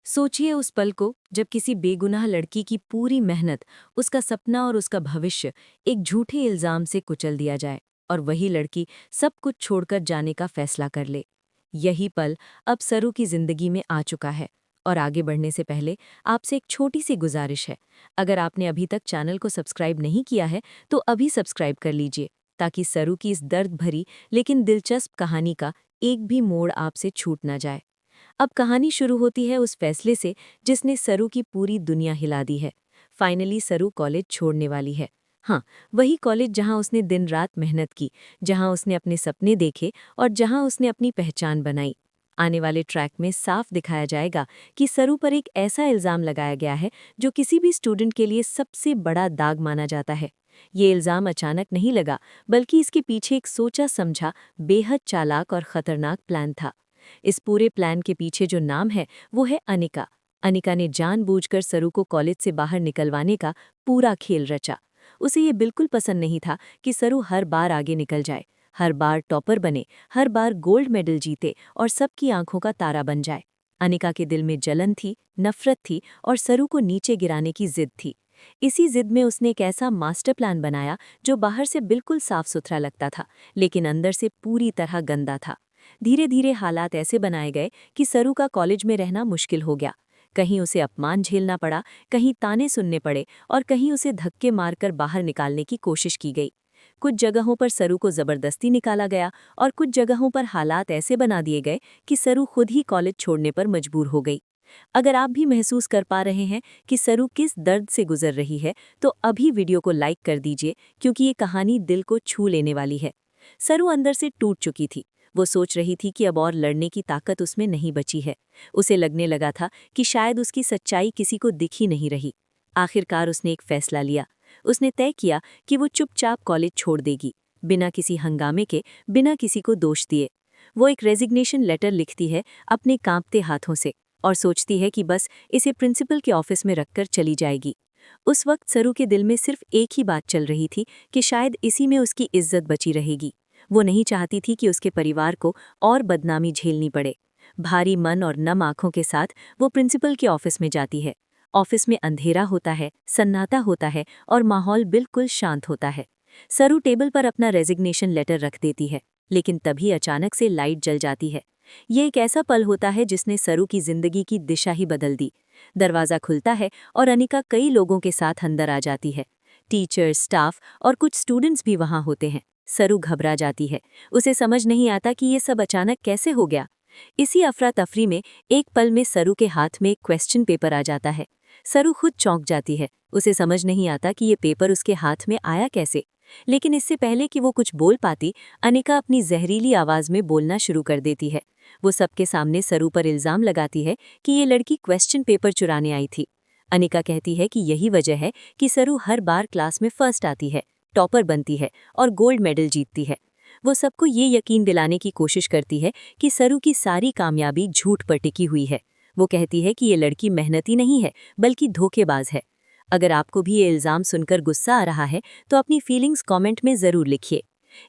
सोचिए उस पल को जब किसी बेगुनाह लड़की की पूरी मेहनत, उसका सपना और उसका भविष्य एक झूठे इल्जाम से कुचल दिया जाए और वही लड़की सब कुछ छोड़कर जाने का फैसला कर ले। यही पल अब सरू की जिंदगी में आ चुका है। और आगे बढ़ने से पहले आपसे एक छोटी सी गुजारिश है। अगर आपने अभी तक चैनल को सब्सक्राइब नहीं किया है तो अभी सब्सक्राइब कर लीजिए, ताकि सरू की इस दर्द भरी लेकिन दिलचस्प कहानी का एक भी मोड़ आपसे छूट ना जाए। अब कहानी शुरू होती है उस फैसले से जिसने सरू की पूरी दुनिया हिला दी है। फाइनली सरू कॉलेज छोड़ने वाली है। हाँ, वही कॉलेज जहाँ उसने दिन रात मेहनत की, जहाँ उसने अपने सपने देखे और जहाँ उसने अपनी पहचान बनाई। आने वाले ट्रैक में साफ दिखाया जाएगा कि सरू पर एक ऐसा इल्ज़ाम लगाया गया है जो किसी भी स्टूडेंट के लिए सबसे बड़ा दाग माना जाता है। ये इल्ज़ाम अचानक नहीं लगा, बल्कि इसके पीछे एक सोचा समझा, बेहद चालाक और खतरनाक प्लान था। इस पूरे प्लान के पीछे जो नाम है वो है अनिका। अनिका ने जानबूझकर सरू को कॉलेज से बाहर निकलवाने का पूरा खेल रचा। उसे ये बिल्कुल पसंद नहीं था कि सरू हर बार आगे निकल जाए, हर बार टॉपर बने, हर बार गोल्ड मेडल जीते और सबकी आंखों का तारा बन जाए। अनिका के दिल में जलन थी, नफरत थी और सरू को नीचे गिराने की जिद थी। इसी जिद में उसने एक ऐसा मास्टर प्लान बनाया जो बाहर से बिल्कुल साफ सुथरा लगता था, लेकिन अंदर से पूरी तरह गंदा था। धीरे धीरे हालात ऐसे बनाए गए कि सरू का कॉलेज में रहना मुश्किल हो गया। कहीं उसे अपमान झेलना पड़ा, कहीं ताने सुनने पड़े और कहीं उसे धक्के मारकर बाहर निकालने की कोशिश की गई। कुछ जगहों पर सरू को जबरदस्ती निकाला गया और कुछ जगहों पर हालात ऐसे बना दिए गए कि सरू खुद ही कॉलेज छोड़ने पर मजबूर हो गई। अगर आप भी महसूस कर पा रहे हैं कि सरू किस दर्द से गुजर रही है, तो अभी वीडियो को लाइक कर दीजिए, क्योंकि ये कहानी दिल को छू लेने वाली है। सरू अंदर से टूट चुकी थी। वो सोच रही थी कि अब और लड़ने की ताकत उसमें नहीं बची है। उसे लगने लगा था कि शायद उसकी सच्चाई किसी को दिख ही नहीं रही। आखिरकार उसने एक फैसला लिया। उसने तय किया कि वो चुपचाप कॉलेज छोड़ देगी, बिना किसी हंगामे के, बिना किसी को दोष दिए। वो एक रेजिग्नेशन लेटर लिखती है अपने कांपते हाथों से और सोचती है कि बस इसे प्रिंसिपल के ऑफिस में रखकर चली जाएगी। उस वक्त सरू के दिल में सिर्फ एक ही बात चल रही थी कि शायद इसी में उसकी इज्जत बची रहेगी। वो नहीं चाहती थी कि उसके परिवार को और बदनामी झेलनी पड़े। भारी मन और नम आंखों के साथ वो प्रिंसिपल के ऑफिस में जाती है। ऑफिस में अंधेरा होता है, सन्नाटा होता है और माहौल बिल्कुल शांत होता है। सरू टेबल पर अपना रेजिग्नेशन लेटर रख देती है, लेकिन तभी अचानक से लाइट जल जाती है। ये एक ऐसा पल होता है जिसने सरू की जिंदगी की दिशा ही बदल दी। दरवाज़ा खुलता है और अनिका कई लोगों के साथ अंदर आ जाती है। टीचर, स्टाफ और कुछ स्टूडेंट्स भी वहाँ होते हैं। सरू घबरा जाती है। उसे समझ नहीं आता कि ये सब अचानक कैसे हो गया। इसी अफरा तफरी में एक पल में सरू के हाथ में एक क्वेश्चन पेपर आ जाता है। सरू खुद चौंक जाती है। उसे समझ नहीं आता कि ये पेपर उसके हाथ में आया कैसे। लेकिन इससे पहले कि वो कुछ बोल पाती, अनिका अपनी जहरीली आवाज़ में बोलना शुरू कर देती है। वो सबके सामने सरू पर इल्ज़ाम लगाती है कि ये लड़की क्वेश्चन पेपर चुराने आई थी। अनिका कहती है कि यही वजह है कि सरू हर बार क्लास में फर्स्ट आती है, टॉपर बनती है और गोल्ड मेडल जीतती है। वो सबको ये यकीन दिलाने की कोशिश करती है कि सरू की सारी कामयाबी झूठ पर टिकी हुई है। वो कहती है कि ये लड़की मेहनती नहीं है, बल्कि धोखेबाज है। अगर आपको भी ये इल्ज़ाम सुनकर गुस्सा आ रहा है तो अपनी फीलिंग्स कमेंट में ज़रूर लिखिए।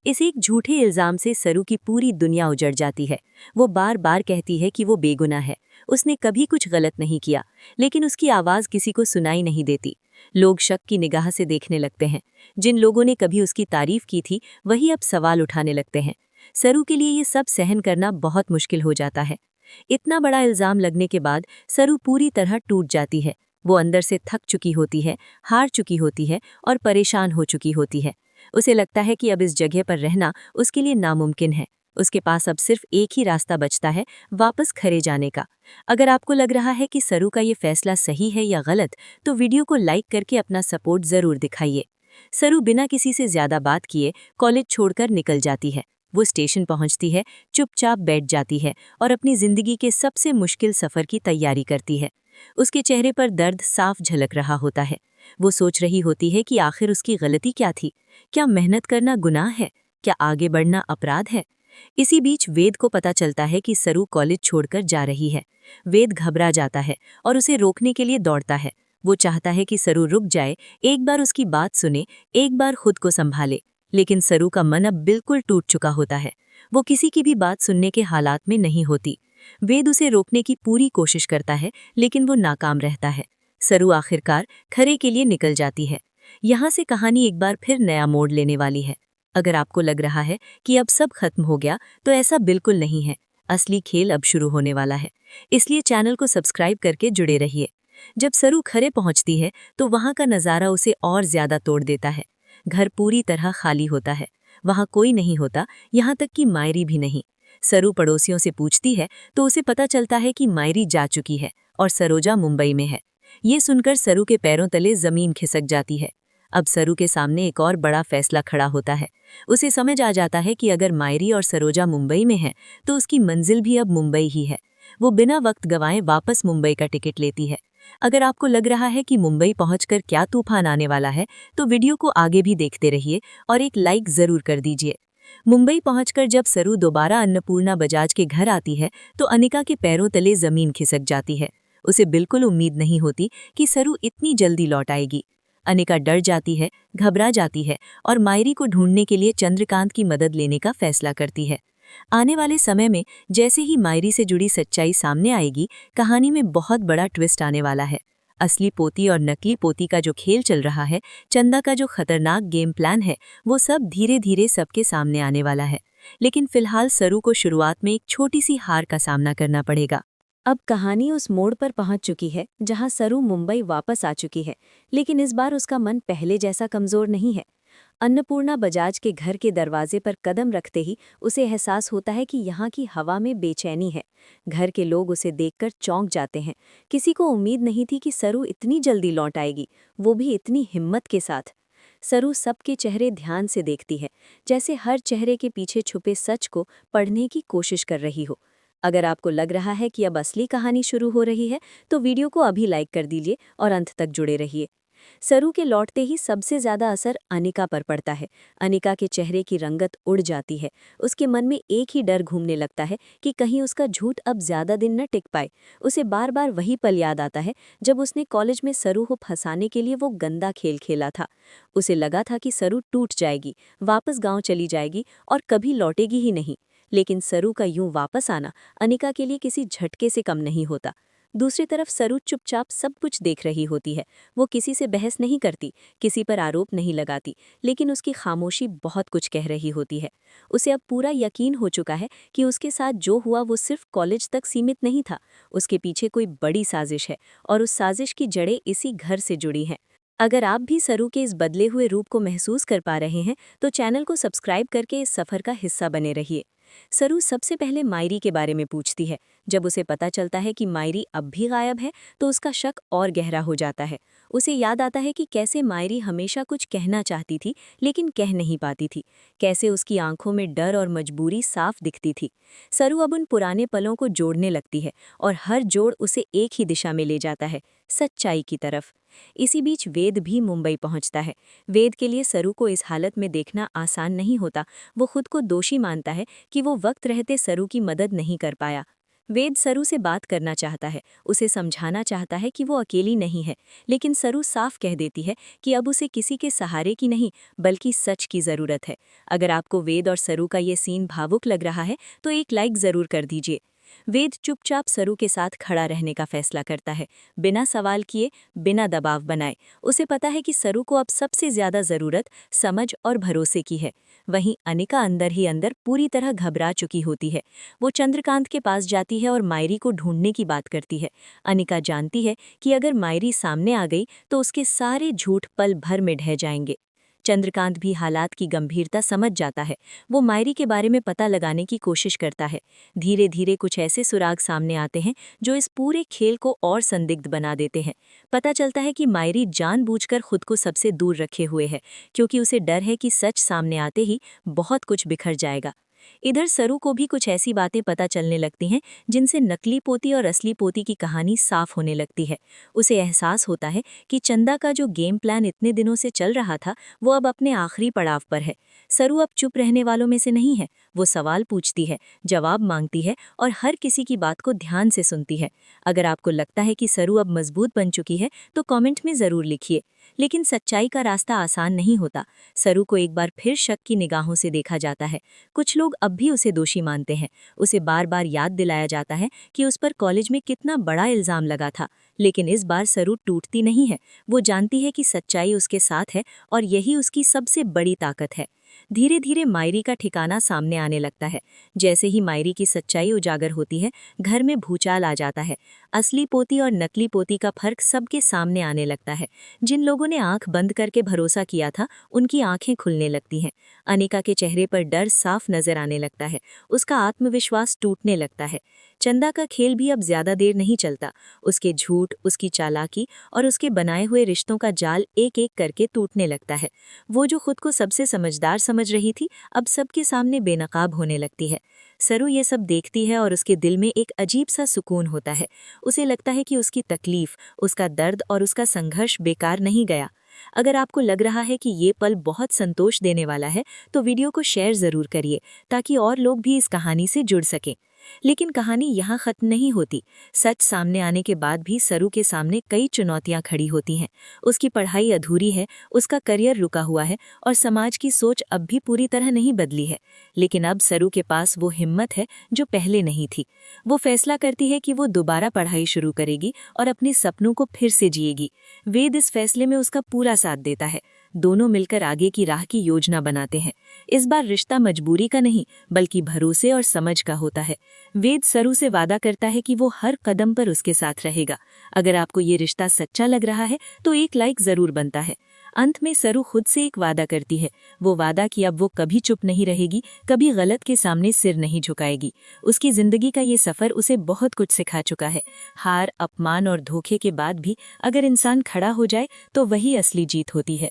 इस एक झूठे इल्ज़ाम से सरू की पूरी दुनिया उजड़ जाती है। वो बार बार कहती है कि वो बेगुनाह है, उसने कभी कुछ गलत नहीं किया, लेकिन उसकी आवाज़ किसी को सुनाई नहीं देती। लोग शक की निगाह से देखने लगते हैं। जिन लोगों ने कभी उसकी तारीफ की थी, वही अब सवाल उठाने लगते हैं। सरू के लिए ये सब सहन करना बहुत मुश्किल हो जाता है। इतना बड़ा इल्ज़ाम लगने के बाद सरू पूरी तरह टूट जाती है। वो अंदर से थक चुकी होती है, हार चुकी होती है और परेशान हो चुकी होती है। उसे लगता है कि अब इस जगह पर रहना उसके लिए नामुमकिन है। उसके पास अब सिर्फ एक ही रास्ता बचता है, वापस घरे जाने का। अगर आपको लग रहा है कि सरू का ये फैसला सही है या गलत, तो वीडियो को लाइक करके अपना सपोर्ट ज़रूर दिखाइए। सरू बिना किसी से ज़्यादा बात किए कॉलेज छोड़कर निकल जाती है। वो स्टेशन पहुंचती है, चुपचाप बैठ जाती है और अपनी ज़िंदगी के सबसे मुश्किल सफ़र की तैयारी करती है। उसके चेहरे पर दर्द साफ झलक रहा होता है। वो सोच रही होती है कि आखिर उसकी गलती क्या थी। क्या मेहनत करना गुनाह है? क्या आगे बढ़ना अपराध है? इसी बीच वेद को पता चलता है कि सरू कॉलेज छोड़कर जा रही है। वेद घबरा जाता है और उसे रोकने के लिए दौड़ता है। वो चाहता है कि सरू रुक जाए, एक बार उसकी बात सुने, एक बार खुद को संभाले। लेकिन सरू का मन अब बिल्कुल टूट चुका होता है। वो किसी की भी बात सुनने के हालात में नहीं होती। वेद उसे रोकने की पूरी कोशिश करता है, लेकिन वो नाकाम रहता है। सरू आखिरकार खरे के लिए निकल जाती है। यहाँ से कहानी एक बार फिर नया मोड़ लेने वाली है। अगर आपको लग रहा है कि अब सब खत्म हो गया, तो ऐसा बिल्कुल नहीं है। असली खेल अब शुरू होने वाला है, इसलिए चैनल को सब्सक्राइब करके जुड़े रहिए। जब सरू खरे पहुंचती है, तो वहां का नज़ारा उसे और ज्यादा तोड़ देता है। घर पूरी तरह खाली होता है, वहां कोई नहीं होता, यहाँ तक कि मायरी भी नहीं। सरू पड़ोसियों से पूछती है तो उसे पता चलता है कि मायरी जा चुकी है और सरोजा मुंबई में है। ये सुनकर सरू के पैरों तले जमीन खिसक जाती है। अब सरू के सामने एक और बड़ा फैसला खड़ा होता है। उसे समझ आ जाता है कि अगर मायरी और सरोजा मुंबई में है, तो उसकी मंजिल भी अब मुंबई ही है। वो बिना वक्त गंवाए वापस मुंबई का टिकट लेती है। अगर आपको लग रहा है कि मुंबई पहुंचकर क्या तूफान आने वाला है, तो वीडियो को आगे भी देखते रहिए और एक लाइक जरूर कर दीजिए। मुंबई पहुंचकर जब सरू दोबारा अन्नपूर्णा बजाज के घर आती है, तो अनिका के पैरों तले जमीन खिसक जाती है। उसे बिल्कुल उम्मीद नहीं होती कि सरू इतनी जल्दी लौट आएगी। अनिका डर जाती है, घबरा जाती है और मायरी को ढूंढने के लिए चंद्रकांत की मदद लेने का फैसला करती है। आने वाले समय में जैसे ही मायरी से जुड़ी सच्चाई सामने आएगी, कहानी में बहुत बड़ा ट्विस्ट आने वाला है। असली पोती और नकली पोती का जो खेल चल रहा है, चंदा का जो खतरनाक गेम प्लान है, वो सब धीरे धीरे सबके सामने आने वाला है। लेकिन फिलहाल सरू को शुरुआत में एक छोटी सी हार का सामना करना पड़ेगा। अब कहानी उस मोड़ पर पहुंच चुकी है जहां सरू मुंबई वापस आ चुकी है, लेकिन इस बार उसका मन पहले जैसा कमजोर नहीं है। अन्नपूर्णा बजाज के घर के दरवाजे पर कदम रखते ही उसे एहसास होता है कि यहाँ की हवा में बेचैनी है। घर के लोग उसे देखकर चौंक जाते हैं। किसी को उम्मीद नहीं थी कि सरू इतनी जल्दी लौट आएगी, वो भी इतनी हिम्मत के साथ। सरू सबके चेहरे ध्यान से देखती है, जैसे हर चेहरे के पीछे छुपे सच को पढ़ने की कोशिश कर रही हो। अगर आपको लग रहा है कि अब असली कहानी शुरू हो रही है, तो वीडियो को अभी लाइक कर दीजिए और अंत तक जुड़े रहिए। सरू के लौटते ही सबसे ज्यादा असर अनिका पर पड़ता है। अनिका के चेहरे की रंगत उड़ जाती है। उसके मन में एक ही डर घूमने लगता है कि कहीं उसका झूठ अब ज्यादा दिन न टिक पाए। उसे बार बार वही पल याद आता है जब उसने कॉलेज में सरू को फंसाने के लिए वो गंदा खेल खेला था। उसे लगा था कि सरू टूट जाएगी, वापस गांव चली जाएगी और कभी लौटेगी ही नहीं। लेकिन सरू का यूं वापस आना अनिका के लिए किसी झटके से कम नहीं होता। दूसरी तरफ सरू चुपचाप सब कुछ देख रही होती है। वो किसी से बहस नहीं करती, किसी पर आरोप नहीं लगाती, लेकिन उसकी खामोशी बहुत कुछ कह रही होती है। उसे अब पूरा यकीन हो चुका है कि उसके साथ जो हुआ वो सिर्फ कॉलेज तक सीमित नहीं था। उसके पीछे कोई बड़ी साजिश है और उस साजिश की जड़ें इसी घर से जुड़ी हैं। अगर आप भी सरू के इस बदले हुए रूप को महसूस कर पा रहे हैं, तो चैनल को सब्सक्राइब करके इस सफर का हिस्सा बने रहिए। सरू सबसे पहले मायरी के बारे में पूछती है। जब उसे पता चलता है कि मायरी अब भी गायब है, तो उसका शक और गहरा हो जाता है। उसे याद आता है कि कैसे मायरी हमेशा कुछ कहना चाहती थी, लेकिन कह नहीं पाती थी। कैसे उसकी आंखों में डर और मजबूरी साफ दिखती थी। सरू अब उन पुराने पलों को जोड़ने लगती है और हर जोड़ उसे एक ही दिशा में ले जाता है, सच्चाई की तरफ। इसी बीच वेद भी मुंबई पहुंचता है। वेद के लिए सरू को इस हालत में देखना आसान नहीं होता। वो खुद को दोषी मानता है कि वो वक्त रहते सरू की मदद नहीं कर पाया। वेद सरू से बात करना चाहता है, उसे समझाना चाहता है कि वो अकेली नहीं है, लेकिन सरू साफ कह देती है कि अब उसे किसी के सहारे की नहीं, बल्कि सच की ज़रूरत है। अगर आपको वेद और सरू का ये सीन भावुक लग रहा है, तो एक लाइक ज़रूर कर दीजिए। वेद चुपचाप सरू के साथ खड़ा रहने का फैसला करता है, बिना सवाल किए, बिना दबाव बनाए। उसे पता है कि सरू को अब सबसे ज्यादा जरूरत समझ और भरोसे की है। वहीं अनिका अंदर ही अंदर पूरी तरह घबरा चुकी होती है। वो चंद्रकांत के पास जाती है और मायरी को ढूंढने की बात करती है। अनिका जानती है कि अगर मायरी सामने आ गई तो उसके सारे झूठ पल भर में ढह जाएंगे। चंद्रकांत भी हालात की गंभीरता समझ जाता है। वो मायरी के बारे में पता लगाने की कोशिश करता है। धीरे धीरे कुछ ऐसे सुराग सामने आते हैं जो इस पूरे खेल को और संदिग्ध बना देते हैं। पता चलता है कि मायरी जानबूझकर खुद को सबसे दूर रखे हुए है, क्योंकि उसे डर है कि सच सामने आते ही बहुत कुछ बिखर जाएगा। इधर सरू को भी कुछ ऐसी बातें पता चलने लगती हैं जिनसे नकली पोती और असली पोती की कहानी साफ होने लगती है। उसे एहसास होता है कि चंदा का जो गेम प्लान इतने दिनों से चल रहा था, वो अब अपने आखिरी पड़ाव पर है। सरू अब चुप रहने वालों में से नहीं है। वो सवाल पूछती है, जवाब मांगती है और हर किसी की बात को ध्यान से सुनती है। अगर आपको लगता है कि सरू अब मजबूत बन चुकी है, तो कमेंट में ज़रूर लिखिए। लेकिन सच्चाई का रास्ता आसान नहीं होता। सरू को एक बार फिर शक की निगाहों से देखा जाता है। कुछ लोग अब भी उसे दोषी मानते हैं। उसे बार बार याद दिलाया जाता है कि उस पर कॉलेज में कितना बड़ा इल्जाम लगा था। लेकिन इस बार सरू टूटती नहीं है। वो जानती है कि सच्चाई उसके साथ है और यही उसकी सबसे बड़ी ताकत है। धीरे धीरे मायरी का ठिकाना सामने आने लगता है। जैसे ही मायरी की सच्चाई उजागर होती है, घर में भूचाल आ जाता है। असली पोती और नकली पोती का फर्क सबके सामने आने लगता है। जिन लोगों ने आंख बंद करके भरोसा किया था, उनकी आंखें खुलने लगती हैं। अनिका के चेहरे पर डर साफ नजर आने लगता है। उसका आत्मविश्वास टूटने लगता है। चंदा का खेल भी अब ज्यादा देर नहीं चलता। उसके झूठ, उसकी चालाकी और उसके बनाए हुए रिश्तों का जाल एक एक करके टूटने लगता है। वो जो खुद को सबसे समझदार समझ रही थी, अब सबके सामने बेनकाब होने लगती है। सरू ये सब देखती है और उसके दिल में एक अजीब सा सुकून होता है। उसे लगता है कि उसकी तकलीफ, उसका दर्द और उसका संघर्ष बेकार नहीं गया। अगर आपको लग रहा है कि ये पल बहुत संतोष देने वाला है, तो वीडियो को शेयर जरूर करिए ताकि और लोग भी इस कहानी से जुड़ सकें। लेकिन कहानी यहाँ खत्म नहीं होती। सच सामने आने के बाद भी सरू के सामने कई चुनौतियां खड़ी होती हैं। उसकी पढ़ाई अधूरी है, उसका करियर रुका हुआ है और समाज की सोच अब भी पूरी तरह नहीं बदली है। लेकिन अब सरू के पास वो हिम्मत है जो पहले नहीं थी। वो फैसला करती है कि वो दोबारा पढ़ाई शुरू करेगी और अपने सपनों को फिर से जिएगी। वेद इस फैसले में उसका पूरा साथ देता है। दोनों मिलकर आगे की राह की योजना बनाते हैं। इस बार रिश्ता मजबूरी का नहीं, बल्कि भरोसे और समझ का होता है। वेद सरू से वादा करता है कि वो हर कदम पर उसके साथ रहेगा। अगर आपको ये रिश्ता सच्चा लग रहा है तो एक लाइक जरूर बनता है। अंत में सरू खुद से एक वादा करती है। वो वादा कि अब वो कभी चुप नहीं रहेगी, कभी गलत के सामने सिर नहीं झुकाएगी। उसकी जिंदगी का ये सफर उसे बहुत कुछ सिखा चुका है। हार, अपमान और धोखे के बाद भी अगर इंसान खड़ा हो जाए तो वही असली जीत होती है।